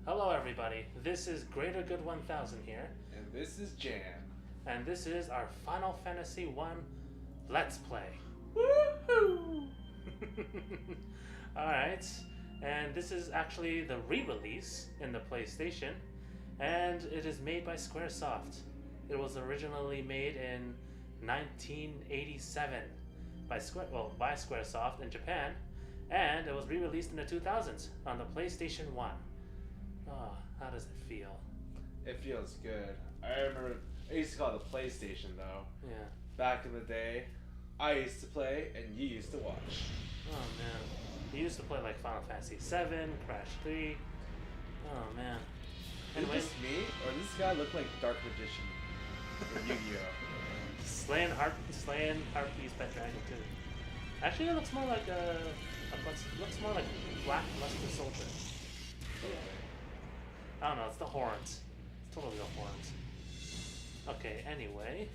Hello everybody, this is Greater Good 1000 here, And this is Jam. and this is our Final Fantasy 1 Let's Play. Woohoo! Alright, and this is actually the re-release in the PlayStation, and it is made by Squaresoft. It was originally made in 1987 by Squaresoft in Japan, and it was re-released in the 2000s on the PlayStation 1. Oh, how does it feel? It feels good. I remember, I used to call it the PlayStation though. Yeah. Back in the day, I used to play and you used to watch. Oh man. You used to play like Final Fantasy 7, Crash 3. Oh man. Is Anyway, this me, or does this guy look like Dark Magician from Yu-Gi-Oh? slaying harpies by Dragon 2. Actually, it looks more like looks more like Black Luster Soldier. I don't know, it's the horns. It's totally the horns. Okay, anyway.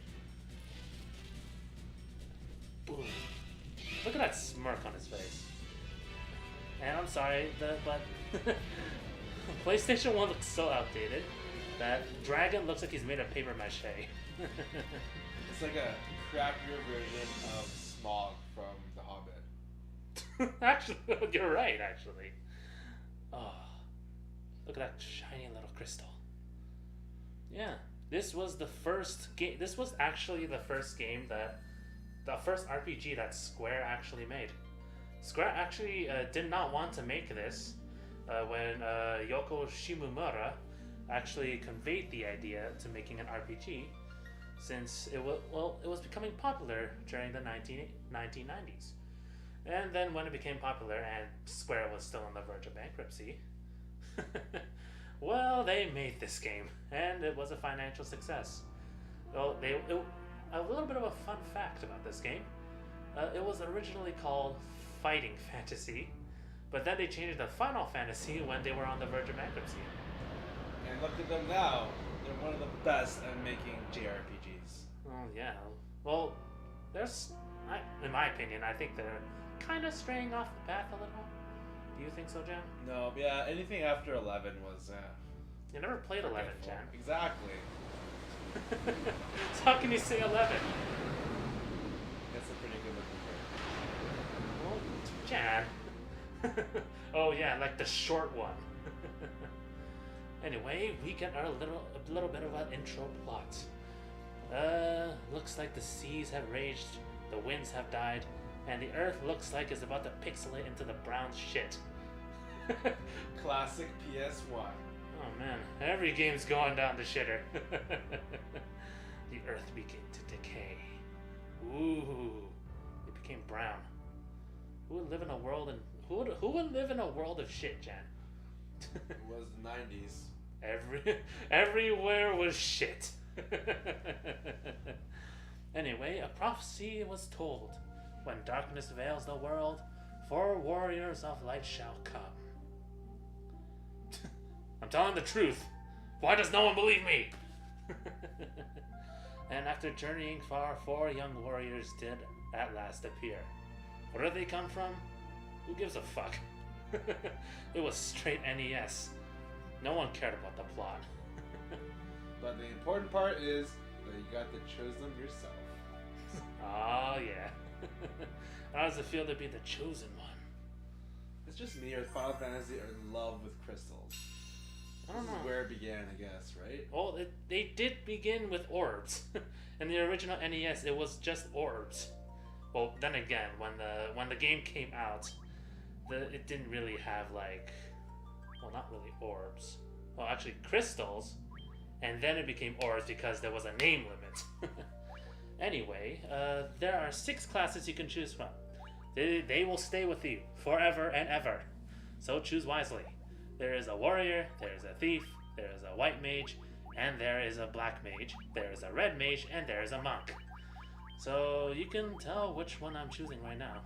Boom. Look at that smirk on his face. And I'm sorry, but PlayStation 1 looks so outdated that Dragon looks like he's made of paper mache. It's like a crappier version of Smog from The Hobbit. Actually, you're right, actually. Oh. Look at that shiny little crystal. Yeah, this was the first game. This was actually the first game the first RPG that Square actually made. Square actually did not want to make this when Yoko Shimomura actually conveyed the idea to making an RPG, since it was becoming popular during the 1990s. And then when it became popular and Square was still on the verge of bankruptcy, well, they made this game, and it was a financial success. Well, a little bit of a fun fact about this game. It was originally called Fighting Fantasy, but then they changed it to Final Fantasy when they were on the verge of bankruptcy. And look at them now. They're one of the best at making JRPGs. Oh, yeah. Well, in my opinion, I think they're kind of straying off the path a little. Do you think so, Jan? No, yeah, anything after 11 was... You never played 11, Jan. Exactly. So how can you say 11? That's a pretty good looking bird. Well, Jan. Oh yeah, like the short one. Anyway, we get a little bit of an intro plot. Looks like the seas have raged, the winds have died, and the earth looks like it's about to pixelate into the brown shit. Classic PS1. Oh man, every game's going down the shitter. The earth began to decay. Ooh, it became brown. Who would live in a world who would live in a world of shit, Jan? It was the 90s. Everywhere was shit. Anyway, a prophecy was told. When darkness veils the world, 4 warriors of light shall come. I'm telling the truth. Why does no one believe me? And after journeying far, 4 young warriors did at last appear. Where did they come from? Who gives a fuck? It was straight NES. No one cared about the plot. But the important part is that you got to choose them yourself. Oh yeah. How does it feel to be the chosen one? It's just me or Final Fantasy are in love with crystals. I don't This know. is where it began, I guess, right? Well, they did begin with orbs. In the original NES, it was just orbs. Well, then again, when the game came out, it didn't really have not really orbs. Well, actually crystals, and then it became orbs because there was a name limit. Anyway, there are 6 classes you can choose from. They will stay with you forever and ever. So choose wisely. There is a warrior, there is a thief, there is a white mage, and there is a black mage, there is a red mage, and there is a monk. So you can tell which one I'm choosing right now.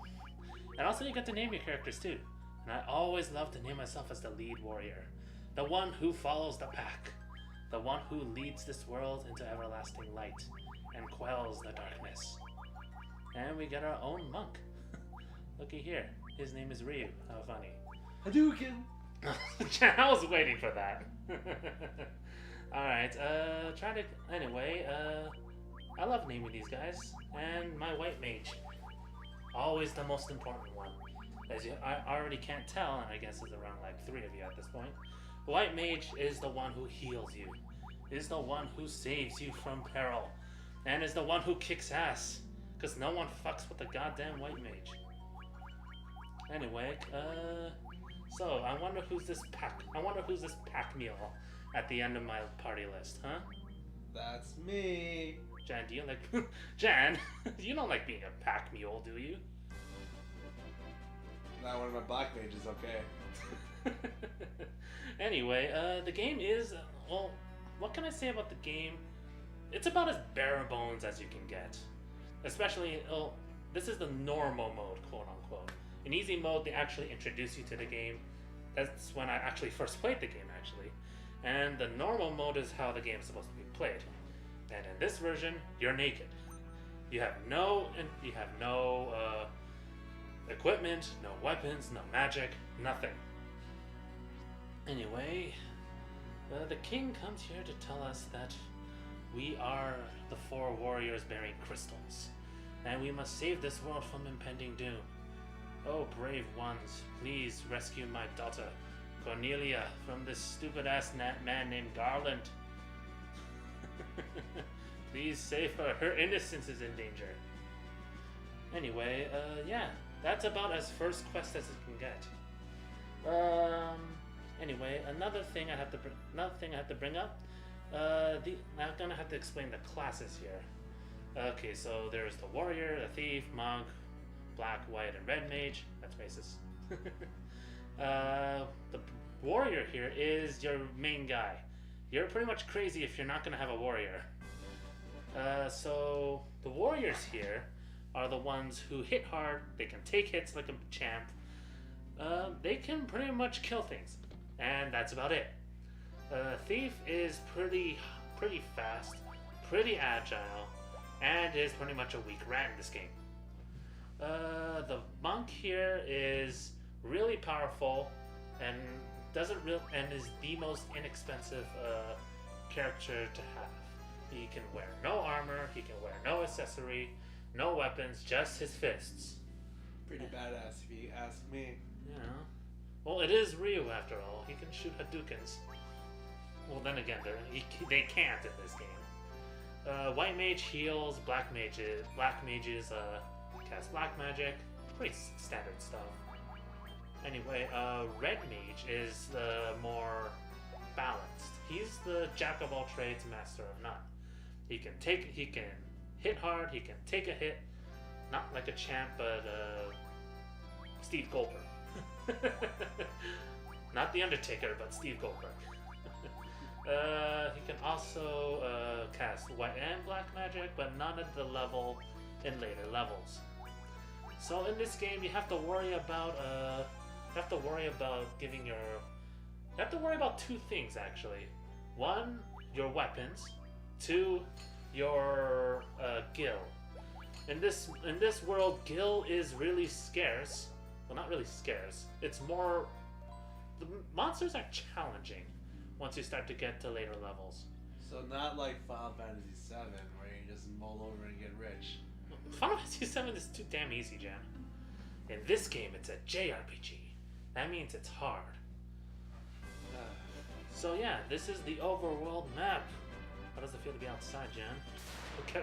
And also you get to name your characters too. And I always love to name myself as the lead warrior. The one who follows the pack. The one who leads this world into everlasting light and quells the darkness. And we get our own monk. Looky here. His name is Ryu. How funny. Hadouken! I was waiting for that. Alright, anyway, I love naming these guys. And my white mage. Always the most important one. I already can't tell, and I guess there's around like 3 of you at this point. White mage is the one who heals you. Is the one who saves you from peril. And is the one who kicks ass. Because no one fucks with the goddamn white mage. Anyway, so I wonder who's this pack mule at the end of my party list, huh? That's me. Jan, do you like Jan? You don't like being a pack mule, do you? Not one of my black mages, okay. Anyway, the game is well. What can I say about the game? It's about as bare bones as you can get. Especially, this is the normal mode, quote unquote. In easy mode, they actually introduce you to the game. That's when I actually first played the game, actually. And the normal mode is how the game is supposed to be played. And in this version, you're naked. You have no equipment, no weapons, no magic, nothing. Anyway, the king comes here to tell us that we are the 4 warriors bearing crystals, and we must save this world from impending doom. Oh, brave ones, please rescue my daughter, Cornelia, from this stupid-ass man named Garland. Please save her. Her innocence is in danger. Anyway, yeah, that's about as first quest as it can get. Anyway, another thing I have to bring up. I'm gonna have to explain the classes here. Okay, so there's the warrior, the thief, monk, black, white, and red mage. That's racist. The warrior here is your main guy. You're pretty much crazy if you're not gonna have a warrior. So the warriors here are the ones who hit hard. They can take hits like a champ. They can pretty much kill things, and that's about it. Thief is pretty fast, pretty agile, and is pretty much a weak rat in this game. The monk here is really powerful and is the most inexpensive character to have. He can wear no armor, he can wear no accessory, no weapons, just his fists. Pretty badass if you ask me. Yeah. Well, it is Ryu after all. He can shoot Hadoukens. Well, then again, they can't in this game. White mage heals, black mages cast black magic. Pretty standard stuff. Anyway, red mage is the more balanced. He's the jack of all trades, master of none. He can hit hard, he can take a hit, not like a champ, but Steve Goldberg. Not the Undertaker, but Steve Goldberg. He can also cast white and black magic, but none at the level in later levels. So in this game, you have to worry about two things actually. One, your weapons. 2, your gil. In this world, gil is really scarce. Well, not really scarce. It's more. The monsters are challenging once you start to get to later levels. So not like Final Fantasy VII, where you just mull over and get rich. Final Fantasy VII is too damn easy, Jan. In this game, it's a JRPG. That means it's hard. So yeah, this is the overworld map. How does it feel to be outside, Jan?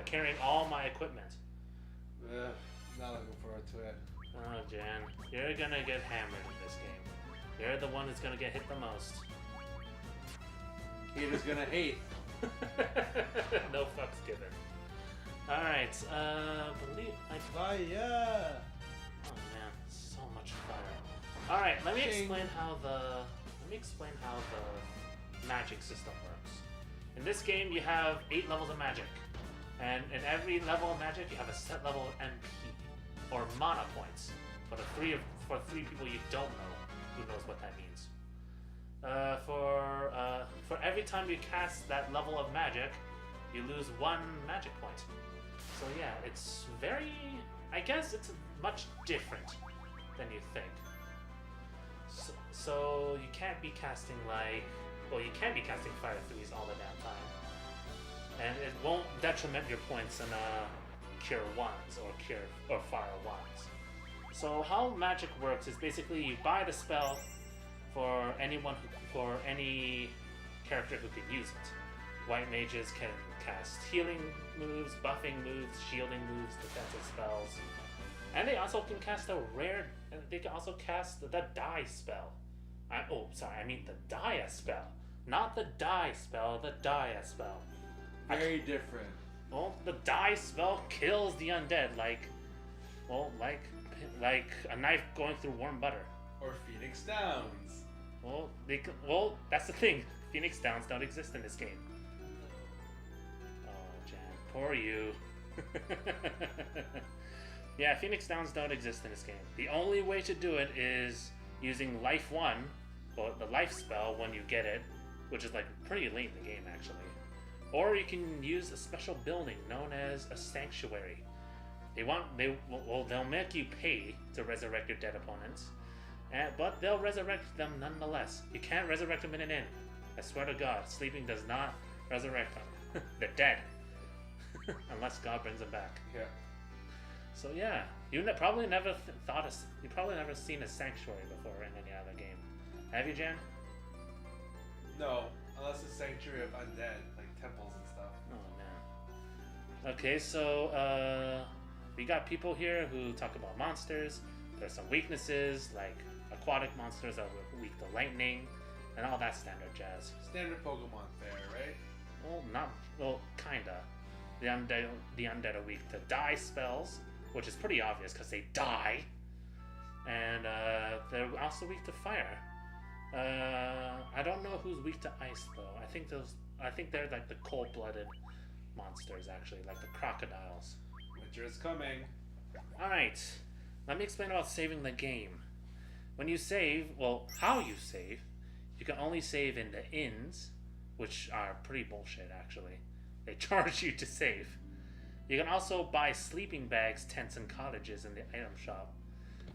Carrying all my equipment. Not looking forward to it. Oh, Jan, you're gonna get hammered in this game. You're the one who's gonna get hit the most. Haters gonna hate. No fucks given. Alright, Fire! Oh man, so much fire. Alright, let me explain how the magic system works. In this game, you have 8 levels of magic. And in every level of magic, you have a set level of MP, or mana points. For three people you don't know, who knows what that means. For every time you cast that level of magic, you lose 1 magic point. So yeah, it's I guess it's much different than you think. So you can't be casting like, well, you can be casting Fire Threes all the damn time, and it won't detriment your points in Cure Ones or Fire Ones. So how magic works is basically you buy the spell for for any character who can use it. White mages can cast healing moves, buffing moves, shielding moves, defensive spells, and they also can cast a rare. They can also cast the die spell. I mean the dia spell, not the die spell. The dia spell. Very different. Well, the die spell kills the undead like a knife going through warm butter. Or Phoenix Downs. Well, that's the thing. Phoenix Downs don't exist in this game. Oh, Jan, poor you. Yeah, Phoenix Downs don't exist in this game. The only way to do it is using Life 1, or the Life spell when you get it, which is like pretty late in the game actually. Or you can use a special building known as a sanctuary. They'll make you pay to resurrect your dead opponents, but they'll resurrect them nonetheless. You can't resurrect them in an inn. I swear to God, sleeping does not resurrect them. They're dead. Unless God brings them back. Yeah. So yeah, you've probably never seen a sanctuary before in any other game. Have you, Jan? No, unless it's Sanctuary of Undead, like temples and stuff. Oh man. Okay, so we got people here who talk about monsters. There's some weaknesses, like aquatic monsters are weak to lightning, and all that standard jazz. Standard Pokemon fare, right? Well, kinda. The undead are weak to die spells, which is pretty obvious because they die, and they're also weak to fire. I don't know who's weak to ice though. I think they're like the cold-blooded monsters actually, like the crocodiles. Winter is coming. All right, let me explain about saving the game. When you save, well, how you save, you can only save in the inns, which are pretty bullshit actually. They charge you to save. You can also buy sleeping bags, tents, and cottages in the item shop,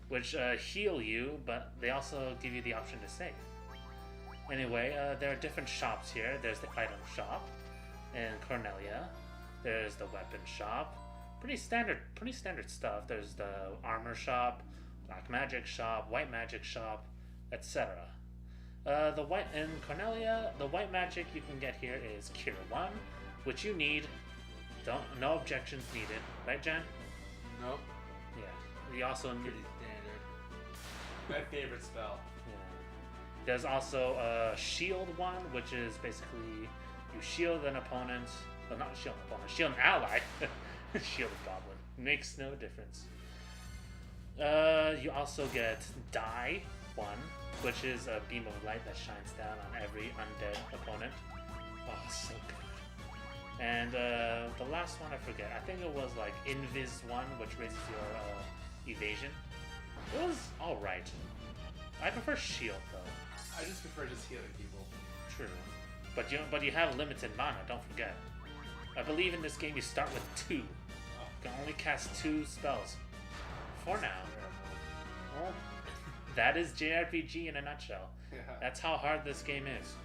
which heal you, but they also give you the option to save. Anyway, there are different shops here. There's the item shop in Cornelia. There's the weapon shop. Pretty standard stuff. There's the armor shop, black magic shop, white magic shop, etc. In Cornelia, the white magic you can get here is Cure 1, which you need. No objections needed, right, Jan? Nope. Yeah. We also need. Pretty standard. My favorite spell. Yeah. There's also a shield one, which is basically you shield an opponent. Well, not shield an opponent. Shield an ally. Shield a goblin. Makes no difference. You also get Die 1, which is a beam of light that shines down on every undead opponent. Oh, so good. And the last one I forget. I think it was like Invis 1, which raises your evasion. It was alright. I prefer shield though. I just prefer just healing people. True. But you have limited mana, don't forget. I believe in this game you start with 2. You can only cast 2 spells. For now. Well, that is JRPG in a nutshell. Yeah. That's how hard this game is.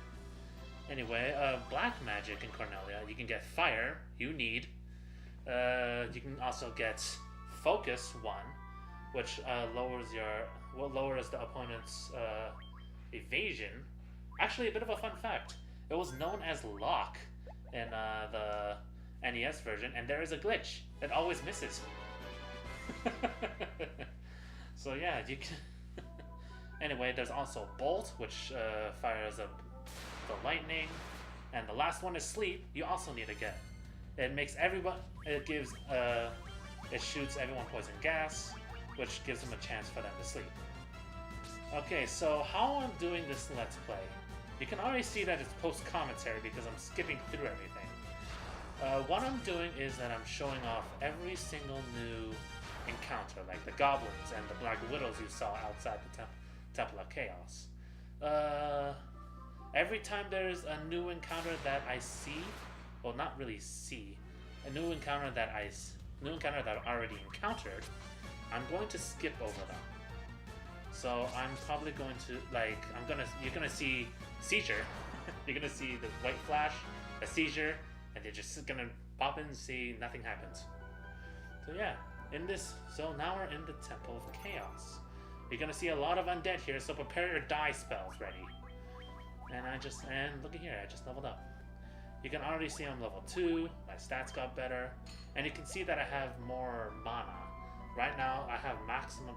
Anyway, black magic in Cornelia, you can get fire, you need. You can also get focus 1, which lowers the opponent's evasion. Actually, a bit of a fun fact. It was known as lock in the NES version, and there is a glitch. It always misses. So yeah, you can. Anyway, there's also bolt, which fires up the lightning, and the last one is sleep. You also need to get. It makes everyone. It gives. It shoots everyone poison gas, which gives them a chance for them to sleep. Okay, so how I'm doing this Let's Play. You can already see that it's post-commentary because I'm skipping through everything. What I'm doing is that I'm showing off every single new encounter, like the goblins and the black widows you saw outside the Temple of Chaos. Every time there's a new encounter that I see, well, not really see, a new encounter that I've already encountered, I'm going to skip over them. So I'm probably going to you're gonna see seizure. You're gonna see the white flash, a seizure, and you're just gonna pop in and see nothing happens. So yeah, so now we're in the Temple of Chaos. You're gonna see a lot of undead here, so prepare your die spells ready. And look at here, I just leveled up. You can already see I'm level 2, my stats got better, and you can see that I have more mana. Right now I have maximum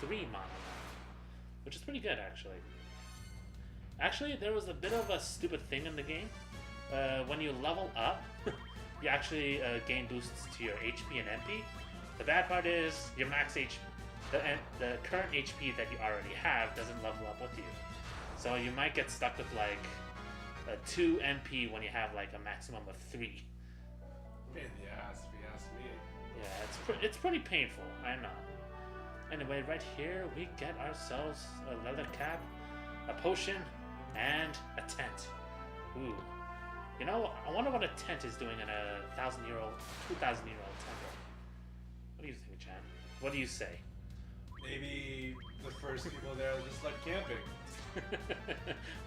3 mana now, which is pretty good actually. Actually, there was a bit of a stupid thing in the game. When you level up, you actually gain boosts to your HP and MP. The bad part is your max HP, the current HP that you already have doesn't level up with you. So you might get stuck with like a 2 MP when you have like a maximum of 3. Pain in the ass, if you ask me. Yeah, it's pretty painful, I know. Anyway, right here we get ourselves a leather cap, a potion, and a tent. Ooh. You know, I wonder what a tent is doing in a 2,000-year-old temple. What do you think, Chan? What do you say? Maybe the first people there just like camping.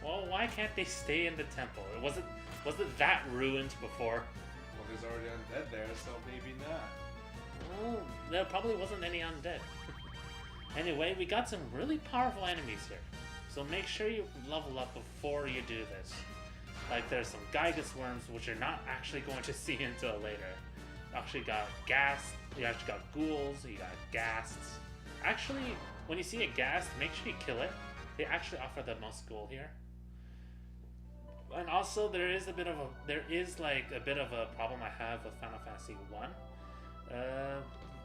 Well, why can't they stay in the temple? Was it that ruined before? Well, there's already undead there, so maybe not. Well, there probably wasn't any undead. Anyway, we got some really powerful enemies here, so make sure you level up before you do this. Like, there's some Gygus worms, which you're not actually going to see until later. You actually got you actually got ghouls, you got ghasts. Actually, when you see a ghast, make sure you kill it. They actually offer the most gold here. And also, there is a bit of a problem I have with Final Fantasy 1.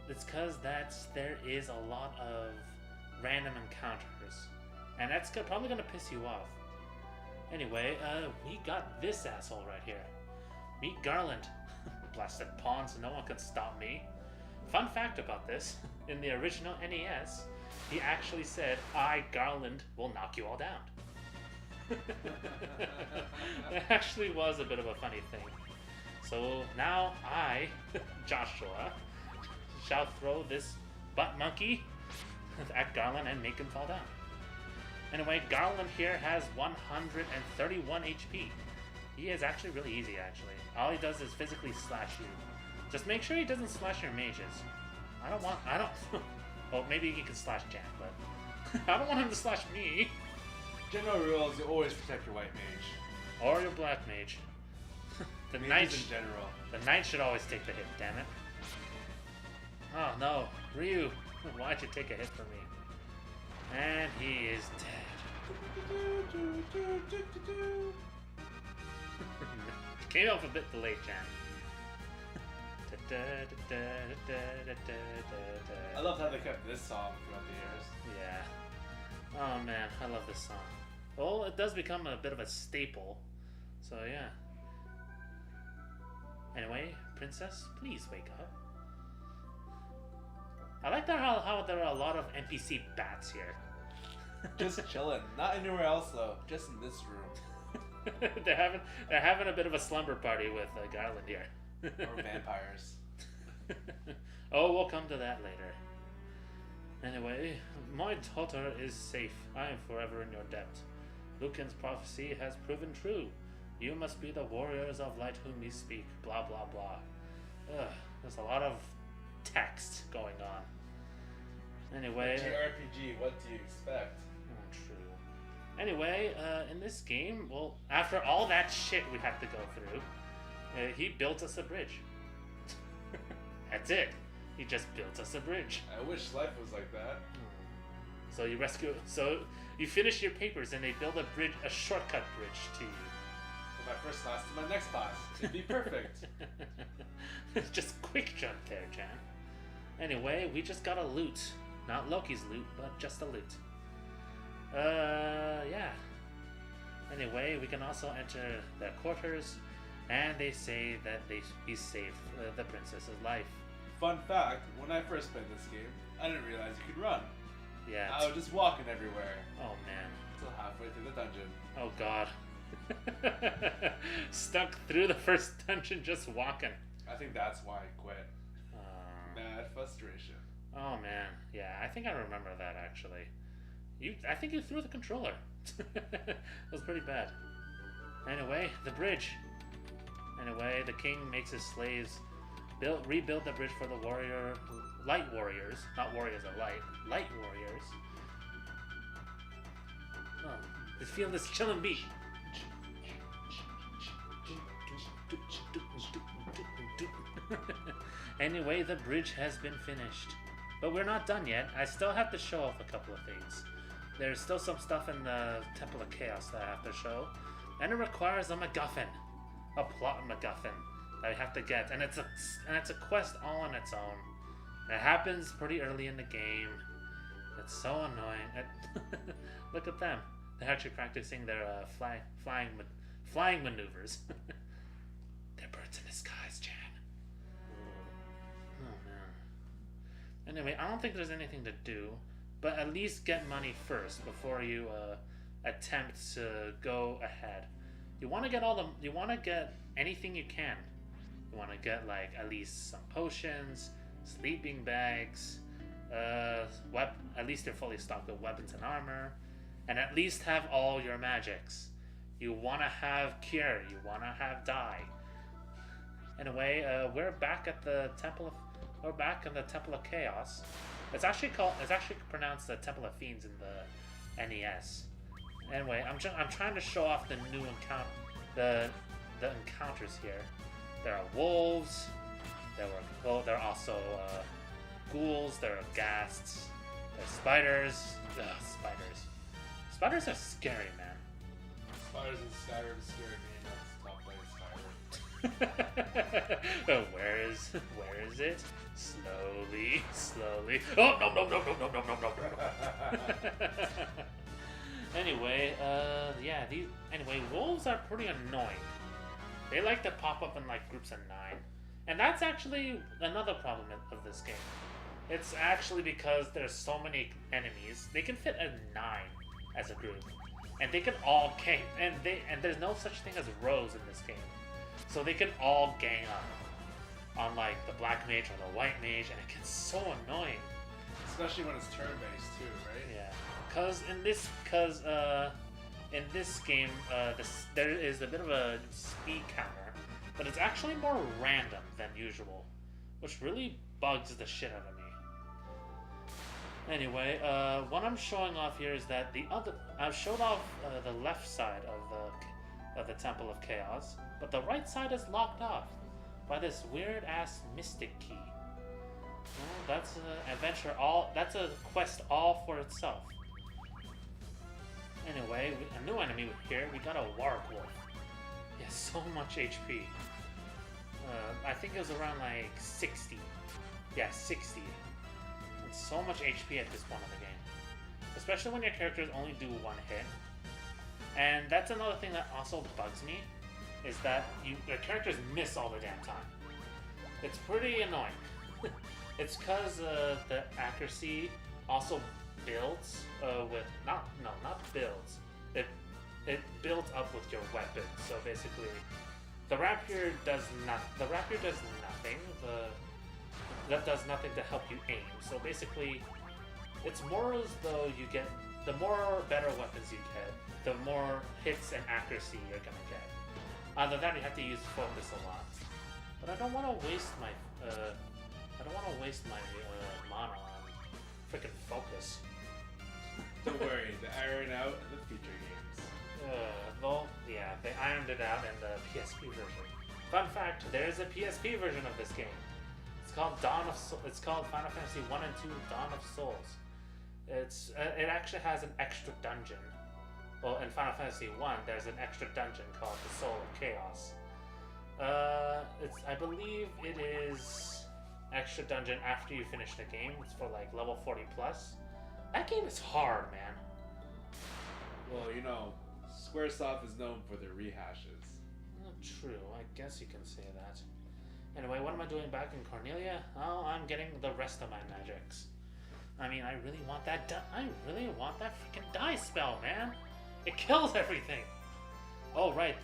It's because there is a lot of random encounters, and that's probably gonna piss you off. Anyway, we got this asshole right here. Meet Garland. Blasted pawn, so no one can stop me. Fun fact about this, in the original NES, he actually said, "I, Garland, will knock you all down." That actually was a bit of a funny thing. So now I, Joshua, shall throw this butt monkey at Garland and make him fall down. Anyway, Garland here has 131 HP. He is actually really easy, actually. All he does is physically slash you. Just make sure he doesn't slash your mages. Well, maybe he can slash Jan, but I don't want him to slash me. General rule is you always protect your white mage. Or your black mage. The Mages knight in general. The knight should always take the hit, damn it. Oh no, Ryu, why'd you take a hit from me? And he is dead. Came off a bit delayed, Jan. I love how they kept this song throughout the years. Yeah. Oh man, I love this song. Well, it does become a bit of a staple. So yeah. Anyway, princess, please wake up. I like that how there are a lot of NPC bats here. Just chilling. Not anywhere else though. Just in this room. they're having a bit of a slumber party with Garland here. Or vampires. Oh, we'll come to that later. Anyway, my daughter is safe. I am forever in your debt. Lucan's prophecy has proven true. You must be the warriors of light whom we speak. Blah blah blah. There's a lot of text going on. Anyway, JRPG, what do you expect? True. Anyway, in this game, well, after all that shit we had to go through, he built us a bridge. That's it. He just built us a bridge. I wish life was like that. So you finish your papers and they build a bridge, a shortcut bridge to you. From my first class to my next class. It'd be perfect. Just quick jump there, Jan. Anyway, we just got a loot. Not Loki's loot, but just a loot. Yeah. Anyway, we can also enter their quarters, and they say that he saved the princess's life. Fun fact, when I first played this game, I didn't realize you could run. Yeah. I was just walking everywhere. Oh man. Until halfway through the dungeon. Oh god. Stuck through the first dungeon just walking. I think that's why I quit. Mad frustration. Oh man, yeah, I think I remember that actually. I think you threw the controller. That was pretty bad. Anyway, the bridge. Anyway, the king makes his slaves rebuild the bridge for the light warriors. Not warriors of light. Light warriors. Oh, just feel this chillin' beat. Anyway, the bridge has been finished. But we're not done yet. I still have to show off a couple of things. There's still some stuff in the Temple of Chaos that I have to show. And it requires a MacGuffin. A plot MacGuffin that I have to get. And it's a quest all on its own. And it happens pretty early in the game. It's so annoying. Look at them. They're actually practicing their flying maneuvers. They're birds in the skies, Jan. Oh man. Anyway, I don't think there's anything to do, but at least get money first before you attempt to go ahead. You want to get anything you can. You want to get like at least some potions, sleeping bags, at least they're fully stocked with weapons and armor, and at least have all your magics. You want to have cure. You want to have die. Anyway, we're back at the Temple of. We're back in the Temple of Chaos. It's actually pronounced the Temple of Fiends in the NES. Anyway, I'm trying to show off the new the encounters here. There are wolves. There are also ghouls. There are ghasts. There's spiders. Ugh, spiders. Spiders are scary, man. Spiders in Skyrim scared me. That's top by Skyrim. Where is it? Slowly. Oh no. Anyway, Anyway, wolves are pretty annoying. They like to pop up in like groups of 9, and that's actually another problem of this game. It's actually because there's so many enemies. They can fit a 9 as a group, and they can all gang. And there's no such thing as rows in this game, so they can all gang up on like the black mage or the white mage, and it gets so annoying. Especially when it's turn-based too, right? Yeah, because in this game, there is a bit of a speed counter, but it's actually more random than usual, which really bugs the shit out of me. Anyway, what I'm showing off here is that I've showed off the left side of the Temple of Chaos, but the right side is locked off by this weird ass mystic key. Well, that's an adventure that's a quest all for itself. Anyway, a new enemy here. We got a warp wolf. He has so much HP. I think it was around like 60. Yeah, 60. And so much HP at this point in the game. Especially when your characters only do one hit. And that's another thing that also bugs me, is that your characters miss all the damn time. It's pretty annoying. It's because the accuracy also builds with not builds. It builds up with your weapon. So basically, the rapier does nothing. That does nothing to help you aim. So basically, it's more as though you get the more better weapons you get, the more hits and accuracy you're gonna get. Either that, or you have to use focus a lot. But I don't want to waste my mana on freaking focus. Don't worry, they iron out in the future games. Well, yeah, they ironed it out in the PSP version. Fun fact: there is a PSP version of this game. It's called It's called Final Fantasy 1 and 2: Dawn of Souls. It actually has an extra dungeon. Well, in Final Fantasy 1, there's an extra dungeon called the Soul of Chaos. I believe it is extra dungeon after you finish the game. It's for like level 40 plus. That game is hard, man. Well, you know, Squaresoft is known for their rehashes. True, I guess you can say that. Anyway, what am I doing back in Cornelia? Oh, I'm getting the rest of my magics. I mean, I really want that freaking die spell, man. It kills everything. Oh, right,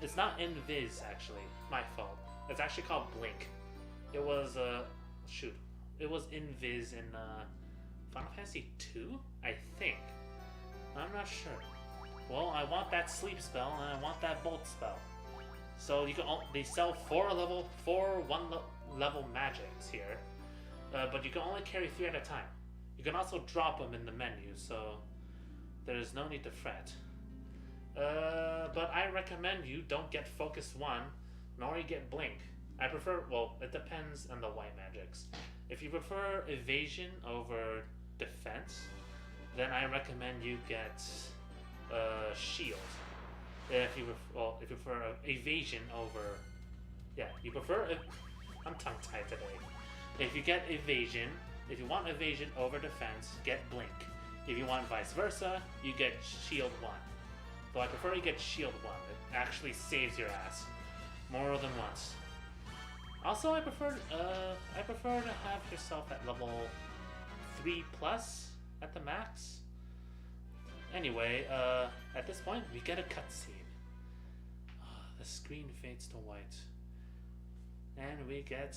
it's not Invis, actually. My fault. It's actually called Blink. It was, it was Invis in Final Fantasy 2, I think. I'm not sure. Well, I want that sleep spell and I want that bolt spell. So you can they sell four level magics here, but you can only carry 3 at a time. You can also drop them in the menu, so there's no need to fret. But I recommend you don't get Focus 1, nor you get Blink. I prefer, well, it depends on the white magics. If you prefer evasion over defense, then I recommend you get shield. If you prefer evasion over, I'm tongue tied today. If you get evasion, if you want evasion over defense, get Blink. If you want vice versa, you get shield 1. Though I prefer you get shield 1. It actually saves your ass more than once. Also, I prefer to have yourself at level 3+ at the max. Anyway, at this point, we get a cutscene. The screen fades to white. And we get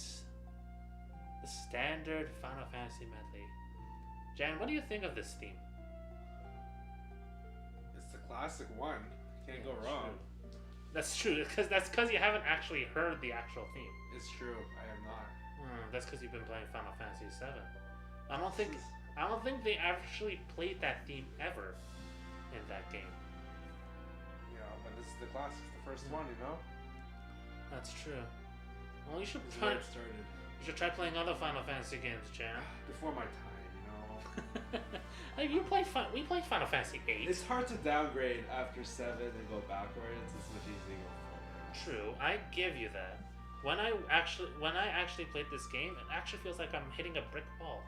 the standard Final Fantasy medley. Jan, what do you think of this theme? It's the classic one. Can't go wrong. That's true, that's because you haven't actually heard the actual theme. It's true, I have not. That's because you've been playing Final Fantasy VII. I don't think they actually played that theme ever in that game. Yeah, but this is the classic, the first one, you know? That's true. Well, you should This is try. where it started. You should try playing other Final Fantasy games, Jan. Before my time, you know? Like we played Final Fantasy VIII. It's hard to downgrade after 7 and go backwards. It's much easier to go forward. True, I give you that. When I actually played this game, it actually feels like I'm hitting a brick wall.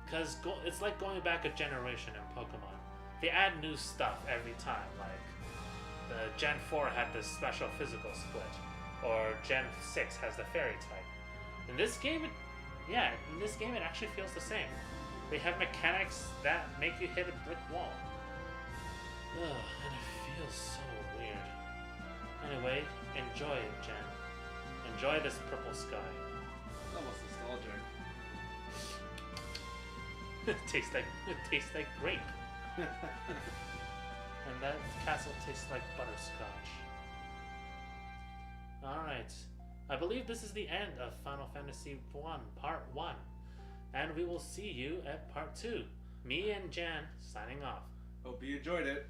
Because it's like going back a generation in Pokemon. They add new stuff every time, like the Gen 4 had this special physical split, or Gen 6 has the fairy type. In this game, it actually feels the same. They have mechanics that make you hit a brick wall. Ugh, and it feels so weird. Anyway, enjoy it, Jen. Enjoy this purple sky. It's almost nostalgic. It tastes like grape. And that castle tastes like butterscotch. Alright. I believe this is the end of Final Fantasy 1, Part 1. And we will see you at Part 2. Me and Jan signing off. Hope you enjoyed it.